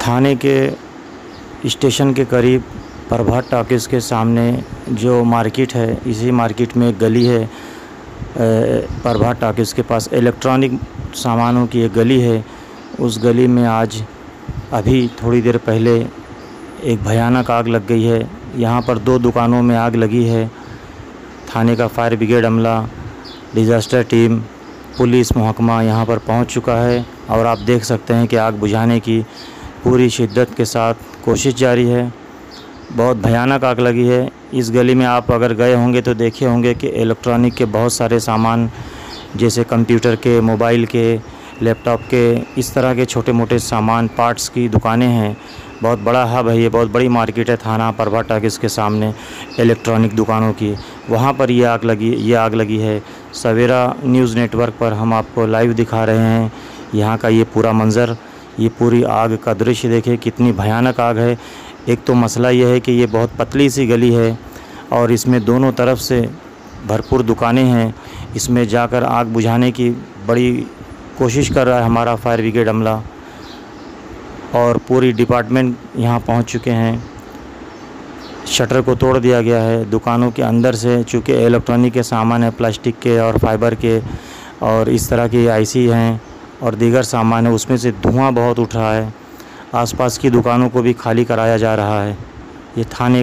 थाने के स्टेशन के करीब प्रभात टॉकीज़ के सामने जो मार्केट है, इसी मार्केट में एक गली है। प्रभात टॉकीज़ के पास इलेक्ट्रॉनिक सामानों की एक गली है। उस गली में आज अभी थोड़ी देर पहले एक भयानक आग लग गई है। यहाँ पर 2 दुकानों में आग लगी है। थाने का फायर ब्रिगेड अमला, डिज़ास्टर टीम, पुलिस महकमा यहाँ पर पहुँच चुका है और आप देख सकते हैं कि आग बुझाने की पूरी शिद्दत के साथ कोशिश जारी है। बहुत भयानक आग लगी है। इस गली में आप अगर गए होंगे तो देखे होंगे कि इलेक्ट्रॉनिक के बहुत सारे सामान, जैसे कंप्यूटर के, मोबाइल के, लैपटॉप के, इस तरह के छोटे मोटे सामान, पार्ट्स की दुकानें हैं। बहुत बड़ा हब है ये, बहुत बड़ी मार्केट है थाना प्रभात टॉकीज़ के सामने इलेक्ट्रॉनिक दुकानों की। वहाँ पर ये आग लगी है। सवेरा न्यूज़ नेटवर्क पर हम आपको लाइव दिखा रहे हैं यहाँ का ये पूरा मंज़र। ये पूरी आग का दृश्य देखिए, कितनी भयानक आग है। एक तो मसला ये है कि ये बहुत पतली सी गली है और इसमें दोनों तरफ से भरपूर दुकानें हैं। इसमें जाकर आग बुझाने की बड़ी कोशिश कर रहा है हमारा फायर ब्रिगेड अमला और पूरी डिपार्टमेंट यहाँ पहुँच चुके हैं। शटर को तोड़ दिया गया है। दुकानों के अंदर से, चूँकि इलेक्ट्रॉनिक के सामान है, प्लास्टिक के और फाइबर के और इस तरह के आईसी हैं और दीगर सामान है, उसमें से धुआं बहुत उठ रहा है। आसपास की दुकानों को भी खाली कराया जा रहा है। ये थाने